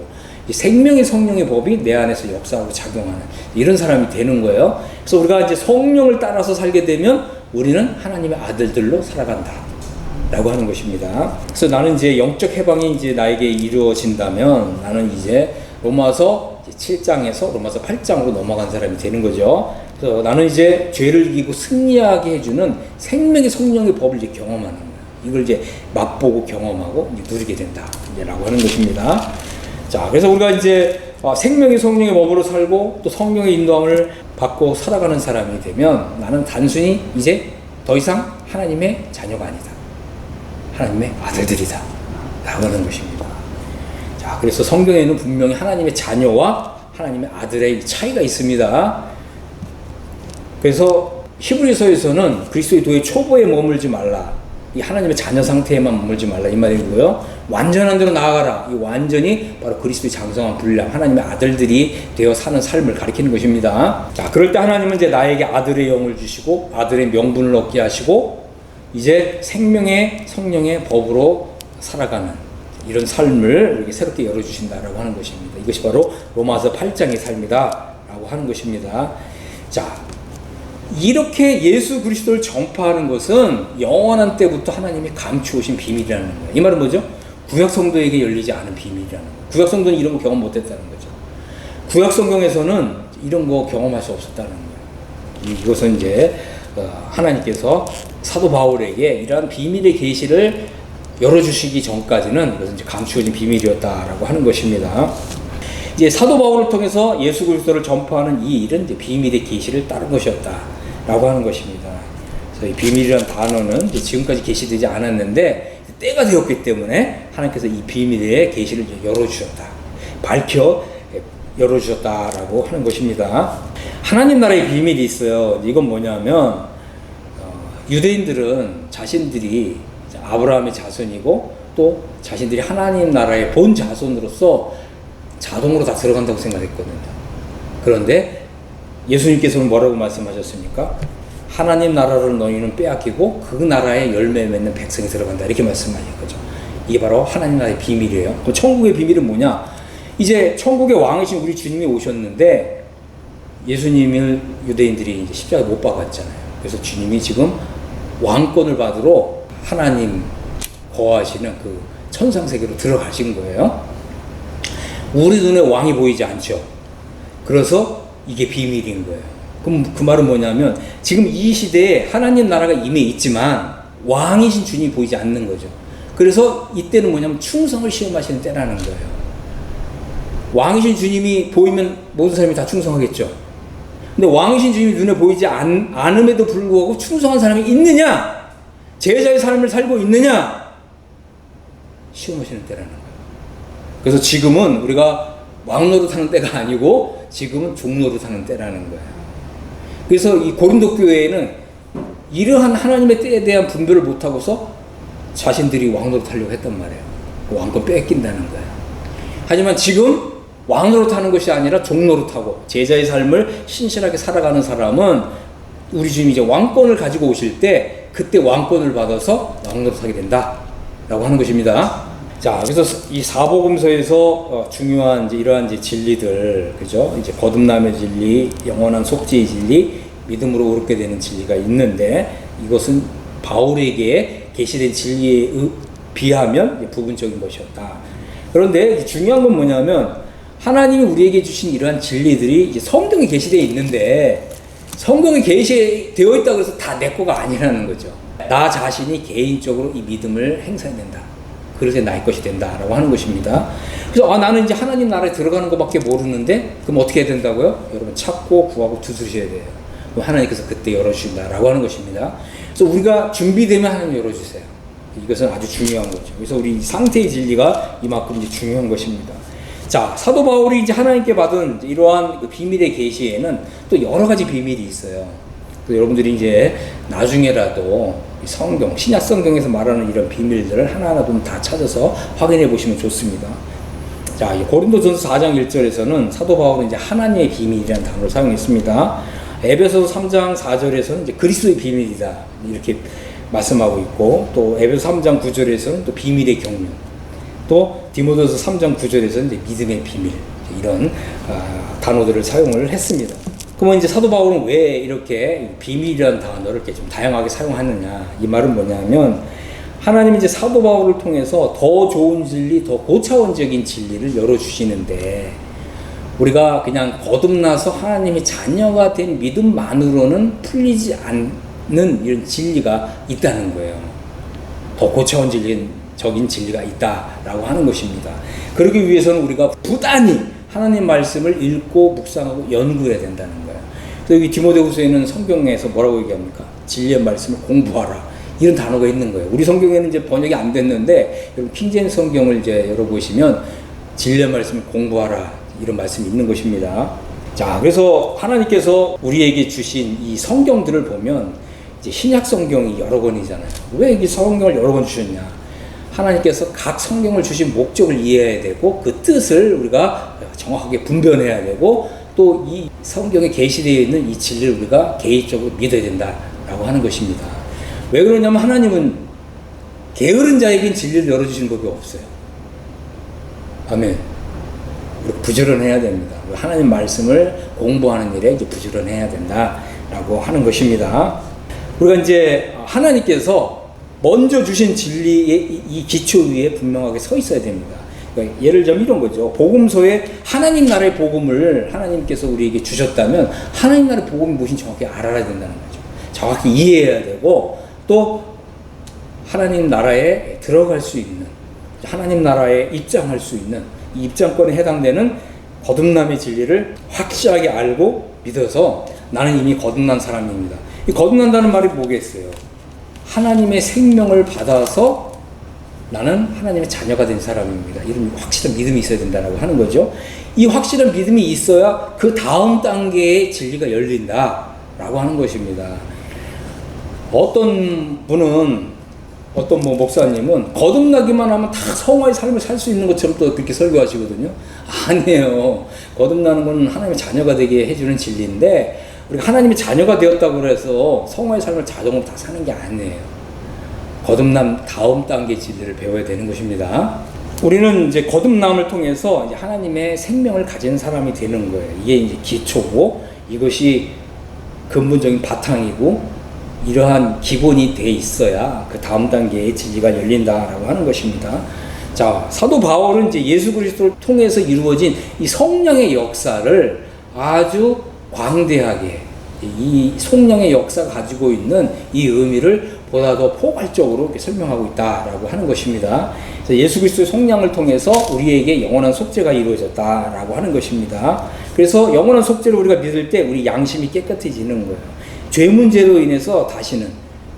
생명의 성령의 법이 내 안에서 역사하고 작용하는 이런 사람이 되는 거예요. 그래서 우리가 이제 성령을 따라서 살게 되면 우리는 하나님의 아들들로 살아간다 라고 하는 것입니다. 그래서 나는 이제 영적 해방이 이제 나에게 이루어진다면 나는 이제 로마서 7장에서 로마서 8장으로 넘어간 사람이 되는 거죠. 그래서 나는 이제 죄를 이기고 승리하게 해주는 생명의 성령의 법을 이제 경험하는 거예요. 이걸 이제 맛보고 경험하고 이제 누리게 된다 라고 하는 것입니다. 자, 그래서 우리가 이제 생명의 성령의 몸으로 살고 또 성령의 인도함을 받고 살아가는 사람이 되면 나는 단순히 이제 더 이상 하나님의 자녀가 아니다. 하나님의 아들들이다. 라고 하는 것입니다. 자, 그래서 성경에는 분명히 하나님의 자녀와 하나님의 아들의 차이가 있습니다. 그래서 히브리서에서는 그리스도의 도의 초보에 머물지 말라. 이 하나님의 자녀 상태에만 머물지 말라 이 말이고요. 완전한 대로 나아가라. 이 완전히 바로 그리스도의 장성한 분량, 하나님의 아들들이 되어 사는 삶을 가리키는 것입니다. 자, 그럴 때 하나님은 이제 나에게 아들의 영을 주시고 아들의 명분을 얻게 하시고 이제 생명의 성령의 법으로 살아가는 이런 삶을 이렇게 새롭게 열어주신다라고 하는 것입니다. 이것이 바로 로마서 8장의 삶이다라고 하는 것입니다. 자, 이렇게 예수 그리스도를 전파하는 것은 영원한 때부터 하나님이 감추오신 비밀이라는 거예요. 이 말은 뭐죠? 구약 성도에게 열리지 않은 비밀이라는 거예요. 구약 성도는 이런 거 경험 못했다는 거죠. 구약 성경에서는 이런 거 경험할 수 없었다는 거예요. 이것은 이제 하나님께서 사도 바울에게 이러한 비밀의 계시를 열어주시기 전까지는 이것은 이제 감추어진 비밀이었다라고 하는 것입니다. 이제 사도 바울을 통해서 예수 그리스도를 전파하는 이 일은 이제 비밀의 계시를 따른 것이었다라고 하는 것입니다. 그래서 이 비밀이라는 단어는 이제 지금까지 계시되지 않았는데 때가 되었기 때문에 하나님께서 이 비밀의 계시를 열어주셨다, 밝혀 열어주셨다라고 하는 것입니다. 하나님 나라의 비밀이 있어요. 이건 뭐냐면 유대인들은 자신들이 아브라함의 자손이고 또 자신들이 하나님 나라의 본 자손으로서 자동으로 다 들어간다고 생각했거든요. 그런데 예수님께서는 뭐라고 말씀하셨습니까? 하나님 나라를 너희는 빼앗기고 그 나라에 열매 맺는 백성이 들어간다 이렇게 말씀하신 거죠. 이게 바로 하나님 나라의 비밀이에요. 또 천국의 비밀은 뭐냐? 이제 천국의 왕이신 우리 주님이 오셨는데 예수님을 유대인들이 이제 십자가에 못 박았잖아요. 그래서 주님이 지금 왕권을 받으러 하나님 거하시는 그 천상세계로 들어가신 거예요. 우리 눈에 왕이 보이지 않죠. 그래서 이게 비밀인 거예요. 그럼 그 말은 뭐냐면 지금 이 시대에 하나님 나라가 임해 있지만 왕이신 주님이 보이지 않는 거죠. 그래서 이때는 뭐냐면 충성을 시험하시는 때라는 거예요. 왕이신 주님이 보이면 모든 사람이 다 충성하겠죠. 근데 왕이신 주님이 눈에 보이지 않음에도 불구하고 충성한 사람이 있느냐? 제자의 삶을 살고 있느냐? 시험하시는 때라는 거예요. 그래서 지금은 우리가 왕노릇하는 때가 아니고 지금은 종노릇하는 때라는 거예요. 그래서 이 고린도 교회에는 이러한 하나님의 때에 대한 분별을 못하고서 자신들이 왕노릇하려고 했단 말이에요. 왕권 뺏긴다는 거예요. 하지만 지금 왕노릇하는 것이 아니라 종노릇하고 제자의 삶을 신실하게 살아가는 사람은 우리 주님이 이제 왕권을 가지고 오실 때 그때 왕권을 받아서 왕노릇하게 된다라고 하는 것입니다. 자, 그래서 이 사복음서에서 중요한 이제 이러한 이제 진리들, 그죠? 이제 거듭남의 진리, 영원한 속죄의 진리, 믿음으로 옳게 되는 진리가 있는데 이것은 바울에게 계시된 진리에 비하면 부분적인 것이었다. 그런데 중요한 건 뭐냐면 하나님이 우리에게 주신 이러한 진리들이 이제 성경에 계시되어 있는데 성경에 계시되어 있다고 해서 다 내 거가 아니라는 거죠. 나 자신이 개인적으로 이 믿음을 행사해야 된다. 그래서 나의 것이 된다라고 하는 것입니다. 그래서 나는 이제 하나님 나라에 들어가는 것밖에 모르는데 그럼 어떻게 해야 된다고요? 여러분 찾고 구하고 두드리셔야 돼요. 하나님께서 그때 열어주신다라고 하는 것입니다. 그래서 우리가 준비되면 하나님 열어주세요. 이것은 아주 중요한 거죠. 그래서 우리 상태의 진리가 이만큼 이제 중요한 것입니다. 자, 사도 바울이 이제 하나님께 받은 이러한 그 비밀의 계시에는 또 여러 가지 비밀이 있어요. 여러분들이 이제 나중에라도 성경, 신약 성경에서 말하는 이런 비밀들을 하나하나 좀 다 찾아서 확인해 보시면 좋습니다. 자, 고린도전서 4장 1절에서는 사도 바울은 이제 하나님의 비밀이라는 단어를 사용했습니다. 에베소서 3장 4절에서는 이제 그리스도의 비밀이다 이렇게 말씀하고 있고, 또 에베소 3장 9절에서는 또 비밀의 경륜, 또 디모데서 3장 9절에서는 이제 믿음의 비밀, 이런 단어들을 사용을 했습니다. 그러면 이제 사도 바울은 왜 이렇게 비밀이라는 단어를 이렇게 좀 다양하게 사용하느냐? 이 말은 뭐냐면 하나님이 이제 사도 바울을 통해서 더 좋은 진리, 더 고차원적인 진리를 열어주시는데 우리가 그냥 거듭나서 하나님의 자녀가 된 믿음만으로는 풀리지 않는 이런 진리가 있다는 거예요. 더 고차원적인 진리가 있다라고 하는 것입니다. 그러기 위해서는 우리가 부단히 하나님 말씀을 읽고 묵상하고 연구해야 된다는 거예요. 그래서 여기 디모데후서에는 성경에서 뭐라고 얘기합니까? 진리의 말씀을 공부하라. 이런 단어가 있는 거예요. 우리 성경에는 이제 번역이 안 됐는데 여러분 킹제임스 성경을 이제 열어보시면 진리의 말씀을 공부하라. 이런 말씀이 있는 것입니다. 자, 그래서 하나님께서 우리에게 주신 이 성경들을 보면 이제 신약 성경이 여러 권이잖아요. 왜 이 성경을 여러 권 주셨냐? 하나님께서 각 성경을 주신 목적을 이해해야 되고 그 뜻을 우리가 정확하게 분별해야 되고 또 이 성경에 계시되어 있는 이 진리를 우리가 개인적으로 믿어야 된다라고 하는 것입니다. 왜 그러냐면 하나님은 게으른 자에겐 진리를 열어주시는 법이 없어요. 아멘. 우리가 부지런해야 됩니다. 하나님 말씀을 공부하는 일에 이제 부지런해야 된다라고 하는 것입니다. 우리가 이제 하나님께서 먼저 주신 진리의 이 기초 위에 분명하게 서 있어야 됩니다. 그러니까 예를 들면 이런 거죠. 복음서에 하나님 나라의 복음을 하나님께서 우리에게 주셨다면 하나님 나라의 복음이 무엇인지 정확히 알아야 된다는 거죠. 정확히 이해해야 되고 또 하나님 나라에 들어갈 수 있는, 하나님 나라에 입장할 수 있는 이 입장권에 해당되는 거듭남의 진리를 확실하게 알고 믿어서 나는 이미 거듭난 사람입니다. 이 거듭난다는 말이 뭐겠어요? 하나님의 생명을 받아서 나는 하나님의 자녀가 된 사람입니다. 이런 확실한 믿음이 있어야 된다고 하는 거죠. 이 확실한 믿음이 있어야 그 다음 단계의 진리가 열린다라고 하는 것입니다. 어떤 목사님은 거듭나기만 하면 다 성화의 삶을 살 수 있는 것처럼 또 그렇게 설교하시거든요. 아니에요. 거듭나는 건 하나님의 자녀가 되게 해주는 진리인데 우리가 하나님의 자녀가 되었다고 해서 성화의 삶을 자동으로 다 사는 게 아니에요. 거듭남 다음 단계 진리를 배워야 되는 것입니다. 우리는 이제 거듭남을 통해서 이제 하나님의 생명을 가진 사람이 되는 거예요. 이게 이제 기초고 이것이 근본적인 바탕이고 이러한 기본이 돼 있어야 그 다음 단계의 진리가 열린다라고 하는 것입니다. 자, 사도 바울은 이제 예수 그리스도를 통해서 이루어진 이 성령의 역사를 아주 광대하게 이 성령의 역사가 가지고 있는 이 의미를 보다 더 포괄적으로 이렇게 설명하고 있다라고 하는 것입니다. 예수 그리스도의 성령을 통해서 우리에게 영원한 속죄가 이루어졌다라고 하는 것입니다. 그래서 영원한 속죄를 우리가 믿을 때 우리 양심이 깨끗해지는 거예요. 죄 문제로 인해서 다시는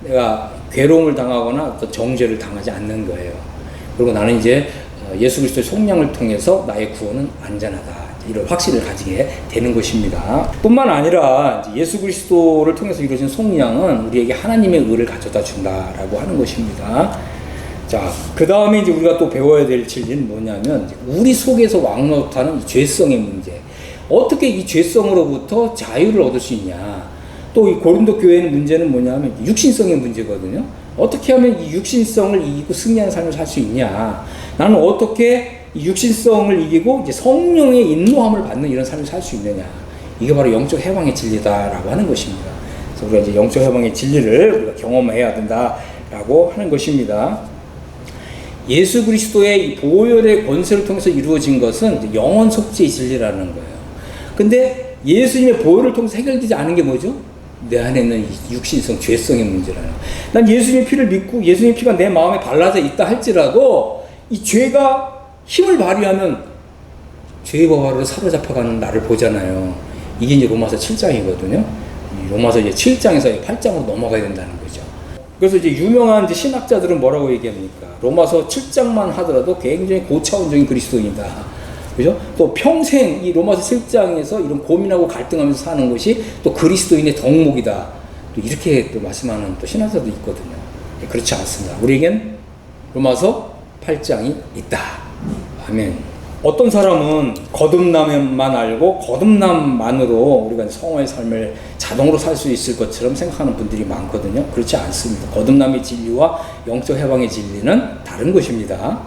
내가 괴로움을 당하거나 어떤 정죄를 당하지 않는 거예요. 그리고 나는 이제 예수 그리스도의 속량을 통해서 나의 구원은 안전하다. 이런 확신을 가지게 되는 것입니다. 뿐만 아니라 예수 그리스도를 통해서 이루어진 속량은 우리에게 하나님의 의를 가져다 준다라고 하는 것입니다. 자, 그 다음에 이제 우리가 또 배워야 될 진리는 뭐냐면 우리 속에서 왕노릇하는 죄성의 문제. 어떻게 이 죄성으로부터 자유를 얻을 수 있냐. 또 이 고린도 교회의 문제는 뭐냐면 육신성의 문제거든요. 어떻게 하면 이 육신성을 이기고 승리하는 삶을 살 수 있냐. 나는 어떻게 이 육신성을 이기고 이제 성령의 인도함을 받는 이런 삶을 살 수 있느냐. 이게 바로 영적 해방의 진리다라고 하는 것입니다. 그래서 우리가 이제 영적 해방의 진리를 우리가 경험해야 된다라고 하는 것입니다. 예수 그리스도의 이 보혈의 권세를 통해서 이루어진 것은 영원 속죄의 진리라는 거예요. 근데 예수님의 보혈을 통해서 해결되지 않은 게 뭐죠? 내 안에 있는 이 육신성, 죄성의 문제라는. 난 예수님의 피를 믿고 예수님의 피가 내 마음에 발라져 있다 할지라도 이 죄가 힘을 발휘하면 죄의 법으로 사로잡혀가는 나를 보잖아요. 이게 이제 로마서 7장이거든요. 로마서 이제 7장에서 8장으로 넘어가야 된다는 거죠. 그래서 이제 유명한 이제 신학자들은 뭐라고 얘기합니까? 로마서 7장만 하더라도 굉장히 고차원적인 그리스도인이다. 그죠? 또 평생 이 로마서 7장에서 이런 고민하고 갈등하면서 사는 것이 또 그리스도인의 덕목이다. 또 이렇게 또 말씀하는 또 신학자도 있거든요. 그렇지 않습니다. 우리에겐 로마서 8장이 있다. 아멘. 어떤 사람은 거듭남만 알고 거듭남만으로 우리가 성화의 삶을 자동으로 살 수 있을 것처럼 생각하는 분들이 많거든요. 그렇지 않습니다. 거듭남의 진리와 영적 해방의 진리는 다른 것입니다.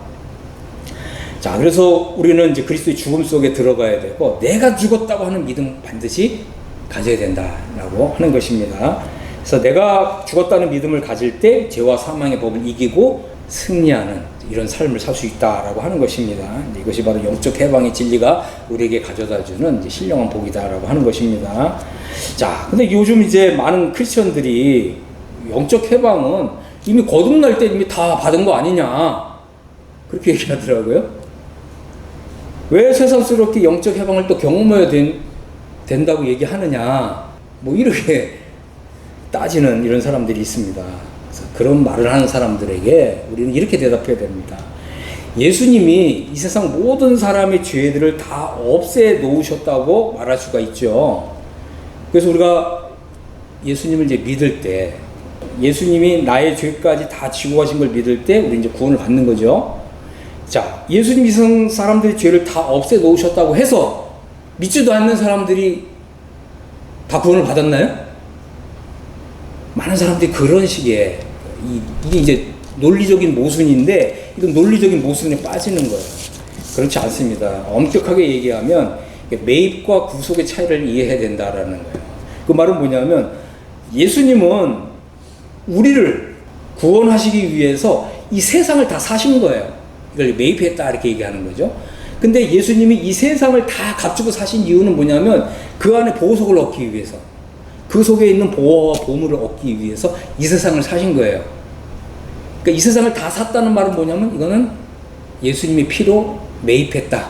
자, 그래서 우리는 이제 그리스도의 죽음 속에 들어가야 되고 내가 죽었다고 하는 믿음 반드시 가져야 된다라고 하는 것입니다. 그래서 내가 죽었다는 믿음을 가질 때 죄와 사망의 법을 이기고 승리하는 이런 삶을 살 수 있다라고 하는 것입니다. 이것이 바로 영적 해방의 진리가 우리에게 가져다주는 이제 신령한 복이다라고 하는 것입니다. 자, 근데 요즘 이제 많은 크리스천들이 영적 해방은 이미 거듭날 때 이미 다 받은 거 아니냐 그렇게 얘기하더라고요. 왜 세상스럽게 영적 해방을 또 경험해야 된다고 얘기하느냐 뭐 이렇게 따지는 이런 사람들이 있습니다. 그래서 그런 말을 하는 사람들에게 우리는 이렇게 대답해야 됩니다. 예수님이 이 세상 모든 사람의 죄들을 다 없애 놓으셨다고 말할 수가 있죠. 그래서 우리가 예수님을 이제 믿을 때 예수님이 나의 죄까지 다 지고 가신 걸 믿을 때 우리 이제 구원을 받는 거죠. 자, 예수님 이 세상 사람들의 죄를 다 없애 놓으셨다고 해서 믿지도 않는 사람들이 다 구원을 받았나요? 많은 사람들이 그런 식의 이게 이제 논리적인 모순인데 이건 논리적인 모순에 빠지는 거예요. 그렇지 않습니다. 엄격하게 얘기하면 매입과 구속의 차이를 이해해야 된다라는 거예요. 그 말은 뭐냐면 예수님은 우리를 구원하시기 위해서 이 세상을 다 사신 거예요. 이걸 매입했다 이렇게 얘기하는 거죠. 근데 예수님이 이 세상을 다 값주고 사신 이유는 뭐냐면 그 안에 보석을 얻기 위해서 그 속에 있는 보화와 보물을 얻기 위해서 이 세상을 사신 거예요. 그러니까 이 세상을 다 샀다는 말은 뭐냐면 이거는 예수님의 피로 매입했다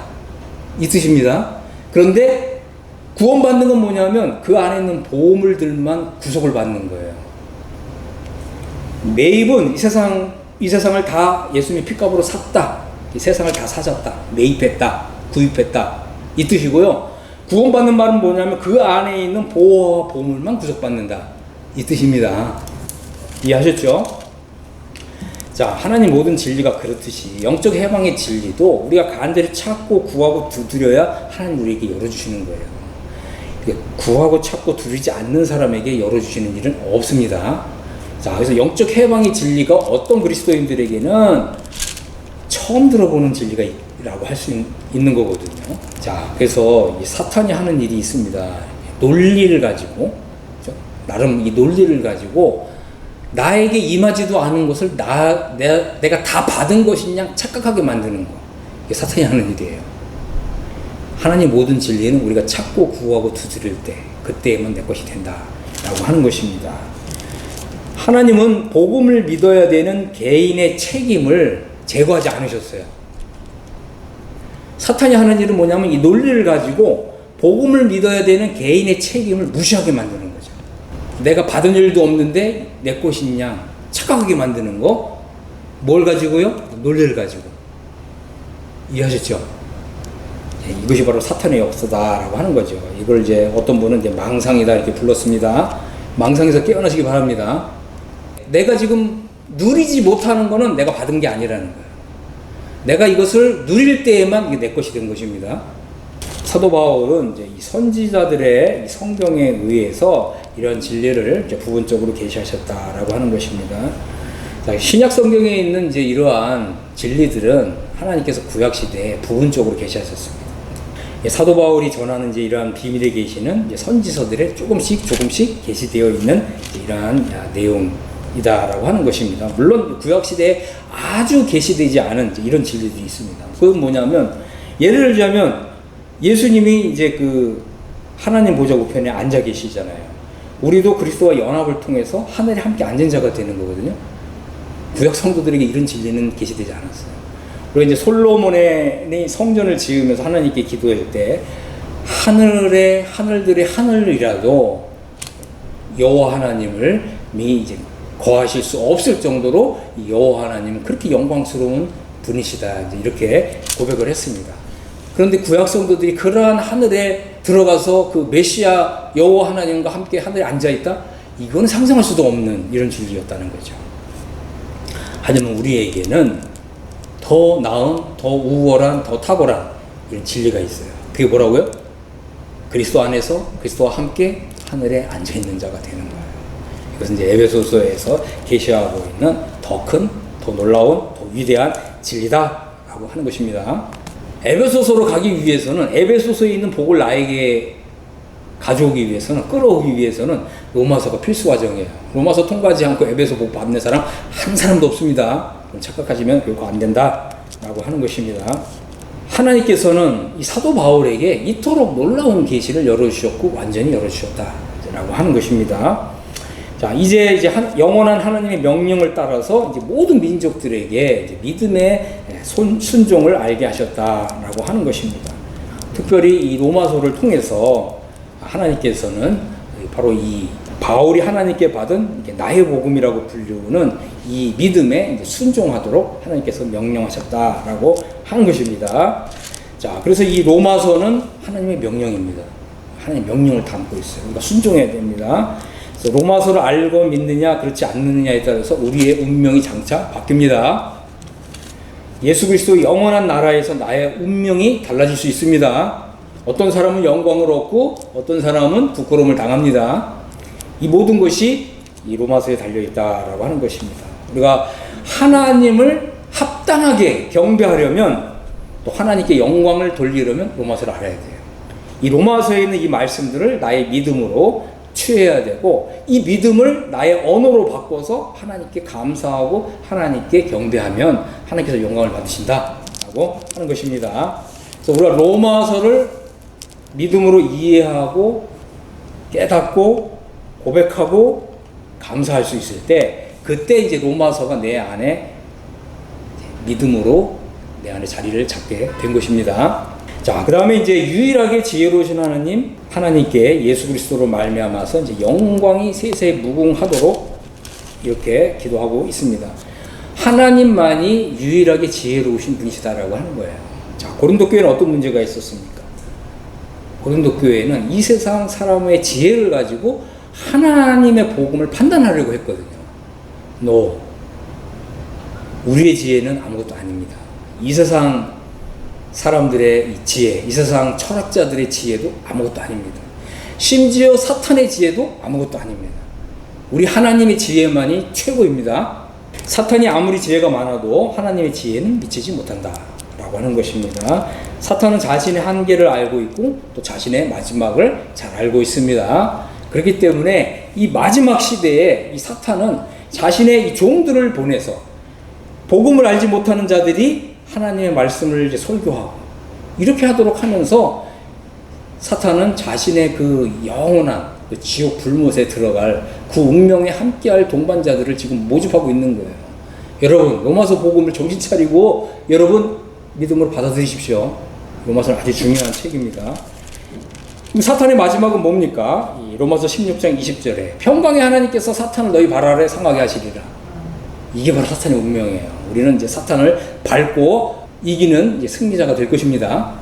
이 뜻입니다. 그런데 구원받는 건 뭐냐면 그 안에 있는 보물들만 구속을 받는 거예요. 매입은 이 세상을 다 예수님의 피값으로 샀다. 이 세상을 다 사셨다. 매입했다. 구입했다. 이 뜻이고요. 구원받는 말은 뭐냐면 그 안에 있는 보호와 보물만 구속받는다. 이 뜻입니다. 이해하셨죠? 자, 하나님 모든 진리가 그렇듯이 영적 해방의 진리도 우리가 간절히 찾고 구하고 두드려야 하나님 우리에게 열어주시는 거예요. 구하고 찾고 두드리지 않는 사람에게 열어주시는 일은 없습니다. 자, 그래서 영적 해방의 진리가 어떤 그리스도인들에게는 처음 들어보는 진리라고 할 수 있는 거거든요. 자, 그래서 이 사탄이 하는 일이 있습니다. 논리를 가지고, 그렇죠? 나름 이 논리를 가지고 나에게 임하지도 않은 것을 내가 다 받은 것이냐 착각하게 만드는 거. 이게 사탄이 하는 일이에요. 하나님 모든 진리는 우리가 찾고 구하고 두드릴 때 그때에만 내 것이 된다라고 하는 것입니다. 하나님은 복음을 믿어야 되는 개인의 책임을 제거하지 않으셨어요. 사탄이 하는 일은 뭐냐면 이 논리를 가지고 복음을 믿어야 되는 개인의 책임을 무시하게 만드는 거죠. 내가 받은 일도 없는데 내 것이냐 착각하게 만드는 거. 뭘 가지고요? 논리를 가지고. 이해하셨죠? 이것이 바로 사탄의 역사다라고 하는 거죠. 이걸 이제 어떤 분은 이제 망상이다 이렇게 불렀습니다. 망상에서 깨어나시기 바랍니다. 내가 지금 누리지 못하는 거는 내가 받은 게 아니라는 거예요. 내가 이것을 누릴 때에만 이게 내 것이 된 것입니다. 사도 바울은 이제 이 선지자들의 이 성경에 의해서 이런 진리를 이제 부분적으로 계시하셨다라고 하는 것입니다. 자, 신약 성경에 있는 이제 이러한 진리들은 하나님께서 구약 시대에 부분적으로 계시하셨습니다. 사도 바울이 전하는 이제 이러한 비밀의 계시는 이제 선지서들에 조금씩 계시되어 있는 이러한 내용이다라고 하는 것입니다. 물론 구약 시대에 아주 계시되지 않은 이런 진리들이 있습니다. 그건 뭐냐면 예를 들자면 예수님이 이제 그 하나님 보좌 우편에 앉아 계시잖아요. 우리도 그리스도와 연합을 통해서 하늘에 함께 앉은 자가 되는 거거든요. 구약 성도들에게 이런 진리는 계시되지 않았어요. 그리고 이제 솔로몬의 성전을 지으면서 하나님께 기도할 때 하늘의 하늘들의 하늘이라도 여호와 하나님을 이제 거하실 수 없을 정도로 여호와 하나님은 그렇게 영광스러운 분이시다 이제 이렇게 고백을 했습니다. 그런데 구약 성도들이 그러한 하늘에 들어가서 그 메시아 여호와 하나님과 함께 하늘에 앉아 있다? 이건 상상할 수도 없는 이런 진리였다는 거죠. 하지만 우리에게는 더 나은, 더 우월한, 더 탁월한 이런 진리가 있어요. 그게 뭐라고요? 그리스도 안에서 그리스도와 함께 하늘에 앉아 있는 자가 되는 거예요. 이것은 이제 에베소서에서 계시하고 있는 더 큰, 더 놀라운, 더 위대한 진리다라고 하는 것입니다. 에베소서로 가기 위해서는 에베소서에 있는 복을 나에게 가져오기 위해서는 끌어오기 위해서는 로마서가 필수 과정이에요. 로마서 통과하지 않고 에베소 복 받는 사람 한 사람도 없습니다. 착각하시면 결코 안 된다라고 하는 것입니다. 하나님께서는 이 사도 바울에게 이토록 놀라운 계시를 열어주셨고 완전히 열어주셨다라고 하는 것입니다. 자, 이제 영원한 하나님의 명령을 따라서 이제 모든 민족들에게 이제 믿음의 순종을 알게 하셨다라고 하는 것입니다. 특별히 이 로마서를 통해서 하나님께서는 바로 이 바울이 하나님께 받은 나의 복음이라고 불리우는 이 믿음에 이제 순종하도록 하나님께서 명령하셨다라고 하는 것입니다. 자, 그래서 이 로마서는 하나님의 명령입니다. 하나님의 명령을 담고 있어요. 우리가 순종해야 됩니다. 그래서 로마서를 알고 믿느냐 그렇지 않느냐에 따라서 우리의 운명이 장차 바뀝니다. 예수 그리스도 영원한 나라에서 나의 운명이 달라질 수 있습니다. 어떤 사람은 영광을 얻고 어떤 사람은 부끄러움을 당합니다. 이 모든 것이 이 로마서에 달려있다라고 하는 것입니다. 우리가 하나님을 합당하게 경배하려면 또 하나님께 영광을 돌리려면 로마서를 알아야 돼요. 이 로마서에 있는 이 말씀들을 나의 믿음으로 취해야 되고 이 믿음을 나의 언어로 바꿔서 하나님께 감사하고 하나님께 경배하면 하나님께서 영광을 받으신다라고 하는 것입니다. 그래서 우리가 로마서를 믿음으로 이해하고 깨닫고 고백하고 감사할 수 있을 때 그때 이제 로마서가 내 안에 믿음으로 내 안에 자리를 잡게 된 것입니다. 자, 그 다음에 이제 유일하게 지혜로우신 하나님께 예수 그리스도로 말미암아서 이제 영광이 세세에 무궁하도록 이렇게 기도하고 있습니다. 하나님만이 유일하게 지혜로우신 분이시다라고 하는 거예요. 자, 고린도 교회는 어떤 문제가 있었습니까? 고린도 교회는 이 세상 사람의 지혜를 가지고 하나님의 복음을 판단하려고 했거든요. No. 우리의 지혜는 아무것도 아닙니다. 이 세상 사람들의 이 지혜, 이 세상 철학자들의 지혜도 아무것도 아닙니다. 심지어 사탄의 지혜도 아무것도 아닙니다. 우리 하나님의 지혜만이 최고입니다. 사탄이 아무리 지혜가 많아도 하나님의 지혜는 미치지 못한다 라고 하는 것입니다. 사탄은 자신의 한계를 알고 있고 또 자신의 마지막을 잘 알고 있습니다. 그렇기 때문에 이 마지막 시대에 이 사탄은 자신의 이 종들을 보내서 복음을 알지 못하는 자들이 하나님의 말씀을 이제 설교하고 이렇게 하도록 하면서 사탄은 자신의 그 영원한 그 지옥 불못에 들어갈 그 운명에 함께할 동반자들을 지금 모집하고 있는 거예요. 여러분, 로마서 복음을 정신 차리고 여러분 믿음으로 받아들이십시오. 로마서는 아주 중요한 책입니다. 그럼 사탄의 마지막은 뭡니까? 이 로마서 16장 20절에 평강의 하나님께서 사탄을 너희 발 아래 상하게 하시리라. 이게 바로 사탄의 운명이에요. 우리는 이제 사탄을 밟고 이기는 이제 승리자가 될 것입니다.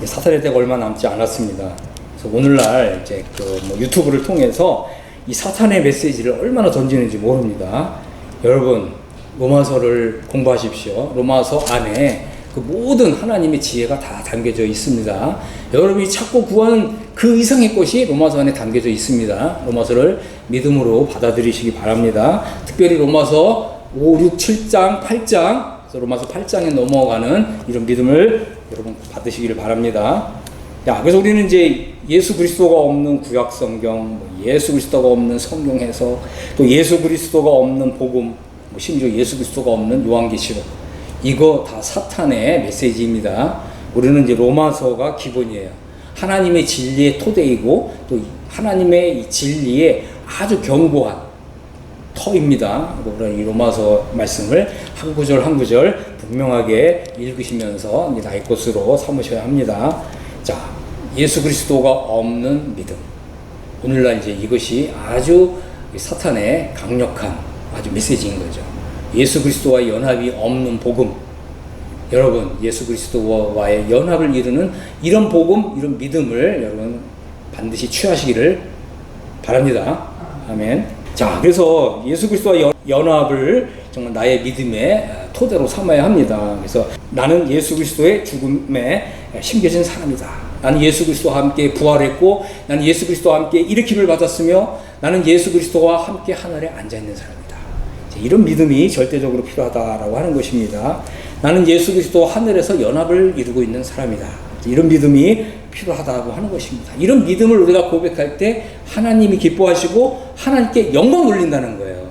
사탄의 때가 얼마 남지 않았습니다. 그래서 오늘날 이제 뭐 유튜브를 통해서 이 사탄의 메시지를 얼마나 던지는지 모릅니다. 여러분, 로마서를 공부하십시오. 로마서 안에 그 모든 하나님의 지혜가 다 담겨져 있습니다. 여러분이 찾고 구하는 그 이상의 것이 로마서 안에 담겨져 있습니다. 로마서를 믿음으로 받아들이시기 바랍니다. 특별히 로마서 5, 6, 7장, 8장, 그래서 로마서 8장에 넘어가는 이런 믿음을 여러분 받으시기를 바랍니다. 자, 그래서 우리는 이제 예수 그리스도가 없는 구약 성경, 예수 그리스도가 없는 성경 해석, 또 예수 그리스도가 없는 복음, 심지어 예수 그리스도가 없는 요한계시록, 이거 다 사탄의 메시지입니다. 우리는 이제 로마서가 기본이에요. 하나님의 진리의 토대이고 또 하나님의 이 진리의 아주 견고한 터입니다. 이 로마서 말씀을 한 구절 한 구절 분명하게 읽으시면서 이제 나의 것으로 삼으셔야 합니다. 자, 예수 그리스도가 없는 믿음. 오늘날 이제 이것이 아주 사탄의 강력한 아주 메시지인 거죠. 예수 그리스도와의 연합이 없는 복음. 여러분, 예수 그리스도와의 연합을 이루는 이런 복음, 이런 믿음을 여러분 반드시 취하시기를 바랍니다. 아멘. 자, 그래서 예수 그리스도와 연합을 정말 나의 믿음의 토대로 삼아야 합니다. 그래서 나는 예수 그리스도의 죽음에 심겨진 사람이다. 나는 예수 그리스도와 함께 부활했고, 나는 예수 그리스도와 함께 일으킴을 받았으며, 나는 예수 그리스도와 함께 하늘에 앉아있는 사람이다. 이런 믿음이 절대적으로 필요하다라고 하는 것입니다. 나는 예수 그리스도와 하늘에서 연합을 이루고 있는 사람이다. 이런 믿음이 필요하다고 하는 것입니다. 이런 믿음을 우리가 고백할 때 하나님이 기뻐하시고 하나님께 영광 돌린다는 거예요.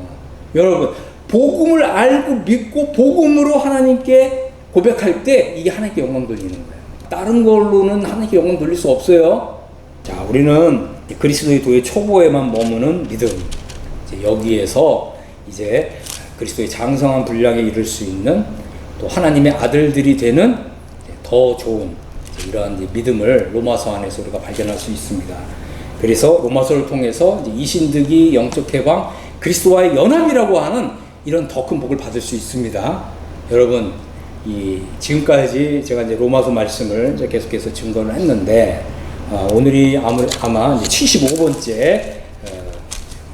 여러분, 복음을 알고 믿고 복음으로 하나님께 고백할 때 이게 하나님께 영광 돌리는 거예요. 다른 걸로는 하나님께 영광 돌릴 수 없어요. 자, 우리는 그리스도의 도의 초보에만 머무는 믿음. 여기에서 이제 그리스도의 장성한 분량에 이를 수 있는 또 하나님의 아들들이 되는 더 좋은 이러한 믿음을 로마서 안에서 우리가 발견할 수 있습니다. 그래서 로마서를 통해서 이신득이 영적 해방, 그리스도와의 연합이라고 하는 이런 더 큰 복을 받을 수 있습니다. 여러분, 지금까지 제가 이제 로마서 말씀을 이제 계속해서 증거를 했는데, 오늘이 아마 이제 75번째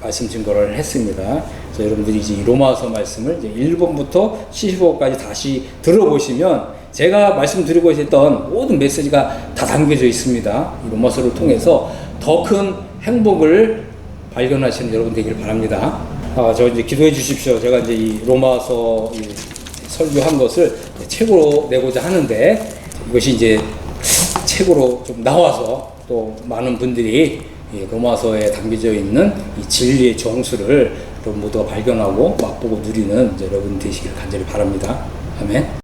말씀 증거를 했습니다. 그래서 여러분들이 이제 이 로마서 말씀을 이제 1번부터 75번까지 다시 들어보시면 제가 말씀드리고 있었던 모든 메시지가 다 담겨져 있습니다. 이 로마서를 통해서 더 큰 행복을 발견하시는 여러분 되길 바랍니다. 저 이제 기도해 주십시오. 제가 이제 이 로마서 설교한 것을 책으로 내고자 하는데, 이것이 이제 책으로 좀 나와서 또 많은 분들이 로마서에 담겨져 있는 이 진리의 정수를 여러분 모두가 발견하고 맛보고 누리는 여러분 되시길 간절히 바랍니다. 아멘.